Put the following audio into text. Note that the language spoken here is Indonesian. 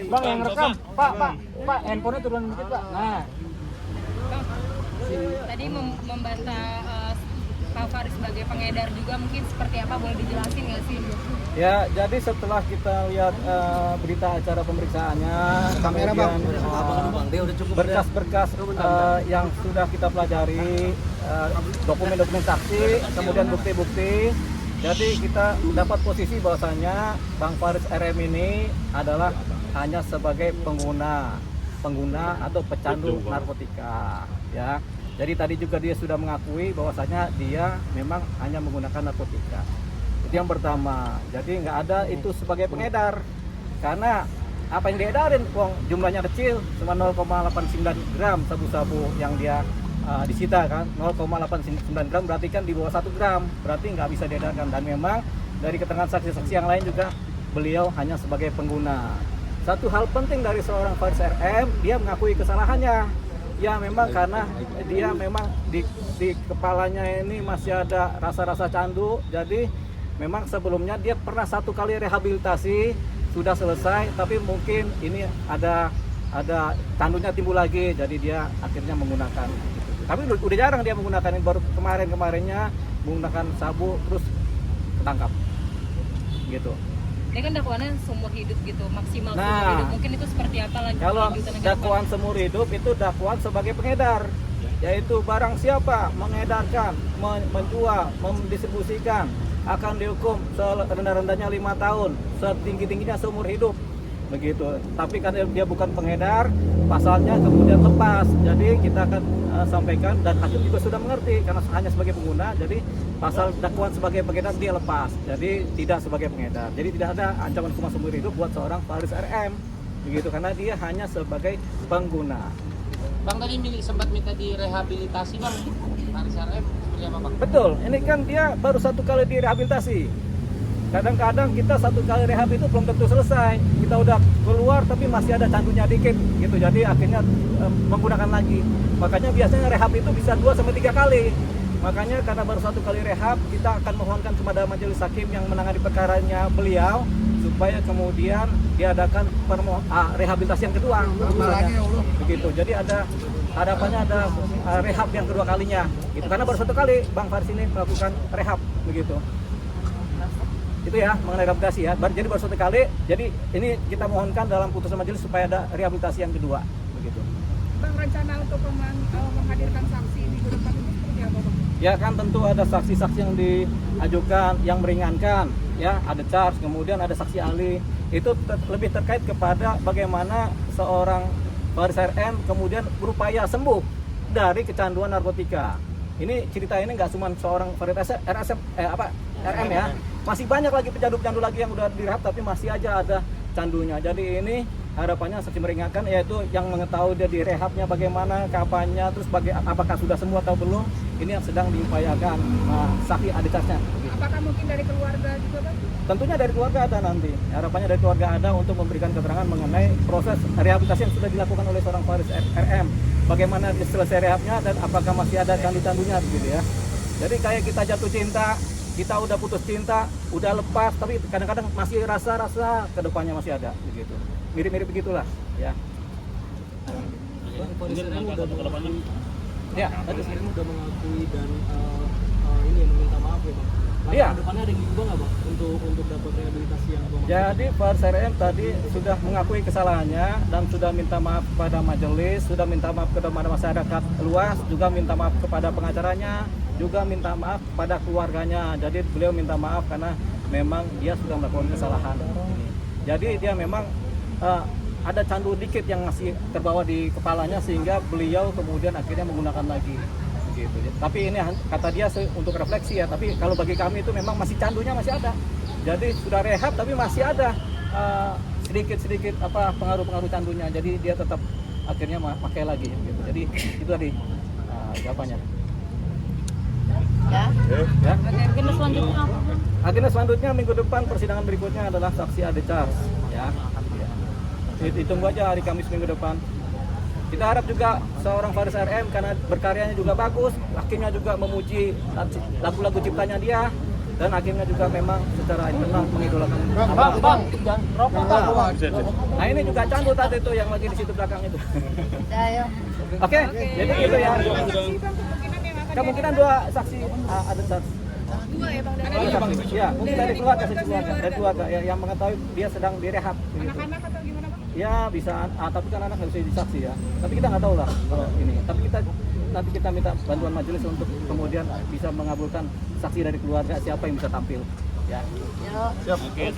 Bang yang rekam. Pak, handphonenya turun dikit, Pak. Nah. Tadi membantah Pak Faris sebagai pengedar juga, mungkin seperti apa, boleh dijelasin nggak sih? Ya, jadi setelah kita lihat berita acara pemeriksaannya, kemudian berkas-berkas yang sudah kita pelajari, dokumen-dokumen saksi, kemudian bukti-bukti, jadi kita dapat posisi bahwasanya Bang Faris RM ini adalah hanya sebagai pengguna atau pecandu narkotika, ya. Jadi tadi juga dia sudah mengakui bahwasanya dia memang hanya menggunakan narkotika. Itu yang pertama. Jadi nggak ada itu sebagai pengedar. Karena apa yang diedarin, jumlahnya kecil, cuma 0,89 gram sabu-sabu yang dia disita kan. 0,89 gram berarti kan di bawah 1 gram. Berarti nggak bisa diedarkan. Dan memang dari keterangan saksi-saksi yang lain juga beliau hanya sebagai pengguna. Satu hal penting dari seorang Faris RM, dia mengakui kesalahannya. Ya memang karena dia memang di kepalanya ini masih ada rasa-rasa candu. Jadi memang sebelumnya dia pernah 1 kali rehabilitasi, sudah selesai, tapi mungkin ini ada candunya timbul lagi, jadi dia akhirnya menggunakan. Tapi udah jarang dia menggunakan, ini baru kemarinnya menggunakan sabu terus ketangkap gitu. Ini kan dakwaannya seumur hidup gitu, maksimal seumur hidup. Mungkin itu seperti apa lagi? Kalau dakwaan seumur hidup itu dakwaan sebagai pengedar, yaitu barang siapa mengedarkan, menjual, mendistribusikan akan dihukum serendah-rendahnya 5 tahun, setinggi-tingginya seumur hidup. Begitu. Tapi karena dia bukan pengedar, pasalnya kemudian lepas. Jadi kita akan sampaikan, dan hakim juga sudah mengerti karena hanya sebagai pengguna. Jadi pasal dakwaan sebagai pengedar dia lepas. Jadi tidak sebagai pengedar. Jadi tidak ada ancaman hukuman seumur hidup buat seorang Faris RM. Begitu, karena dia hanya sebagai pengguna. Bang tadi sempat minta direhabilitasi, Bang. Faris RM seperti apa, Bang? Betul. Ini kan dia baru 1 kali direhabilitasi. Kadang-kadang kita 1 kali rehab itu belum tentu selesai. Kita udah keluar tapi masih ada candunya dikit gitu. Jadi akhirnya menggunakan lagi. Makanya biasanya rehab itu bisa 2-3 kali. Makanya karena baru 1 kali rehab, kita akan mohonkan kepada majelis hakim yang menangani perkaranya beliau supaya kemudian diadakan rehabilitasi yang kedua. Begitu. Jadi ada harapannya ada rehab yang kedua kalinya. Gitu. Karena baru 1 kali Bang Faris ini melakukan rehab begitu. Itu ya mengenai rehabilitasi ya. Jadi baru 1 kali. Jadi ini kita mohonkan dalam putusan majelis supaya ada rehabilitasi yang kedua begitu. Bang, rencana untuk menghadirkan saksi di depan itu seperti apa, Bang? Ya kan tentu ada saksi-saksi yang diajukan yang meringankan ya, ada charge, kemudian ada saksi ahli. Itu lebih terkait kepada bagaimana seorang Faris RM kemudian berupaya sembuh dari kecanduan narkotika. Ini cerita ini nggak cuma seorang Faris RM ya. Masih banyak lagi pecandu-pecandu lagi yang udah direhab tapi masih aja ada candunya. Jadi ini harapannya saksi meringankan, yaitu yang mengetahui dia direhabnya bagaimana, kapannya, terus apakah sudah semua atau belum. Ini yang sedang diupayakan saksi aditasnya. Apakah mungkin dari keluarga juga, Bang? Tentunya dari keluarga ada nanti. Harapannya dari keluarga ada untuk memberikan keterangan mengenai proses rehabilitasi yang sudah dilakukan oleh seorang Faris RM. Bagaimana selesai rehabnya dan apakah masih ada candu-candunya begitu ya. Jadi kayak kita jatuh cinta, kita udah putus cinta, udah lepas, tapi kadang-kadang masih rasa-rasa kedepannya masih ada begitu. Mirip-mirip begitulah ya. Ya, tadi Faris udah mengakui dan ini meminta maaf ya, Bang. Iya. Depannya ada yang diubah nggak, Bang, untuk dapat rehabilitasi yang Bang? Jadi Faris RM tadi sudah mengakui kesalahannya dan sudah minta maaf kepada majelis, sudah minta maaf kepada masyarakat luas, juga minta maaf kepada pengacaranya, juga minta maaf pada keluarganya. Jadi beliau minta maaf karena memang dia sudah melakukan kesalahan. Jadi dia memang ada candu dikit yang masih terbawa di kepalanya sehingga beliau kemudian akhirnya menggunakan lagi. Begitu. Tapi ini kata dia untuk refleksi ya. Tapi kalau bagi kami itu memang masih candunya masih ada. Jadi sudah rehab tapi masih ada sedikit-sedikit pengaruh-pengaruh candunya. Jadi dia tetap akhirnya pakai lagi. Gitu. Jadi itu tadi jawabannya. Ya. Agenda selanjutnya apa? Agenda selanjutnya minggu depan persidangan berikutnya adalah saksi Ade Charles. Ya. Ditunggu aja hari Kamis minggu depan. Kita harap juga seorang Faris RM karena berkaryanya juga bagus, hakimnya juga memuji lagu-lagu ciptanya dia. dan hakimnya juga memang secara internal mengidolakan Bang, jangan rokok bang. Nah ini juga Candu tadi itu yang lagi di situ belakang itu. Oke, jadi gitu ya. Kemungkinan 2 saksi ada saksi. Dua ya Bang dari Dua saksi. Ya, mungkin dari keluarga, dari keluarga yang mengetahui dia sedang direhab. Gitu. anak-anak atau gimana Bang? Ya bisa, tapi kan anak nggak bisa disaksi ya. Tapi kita nggak tahu lah kalau ini. Tapi nanti kita minta bantuan majelis untuk kemudian bisa mengabulkan saksi dari keluarga siapa yang bisa tampil. Ya. Oke.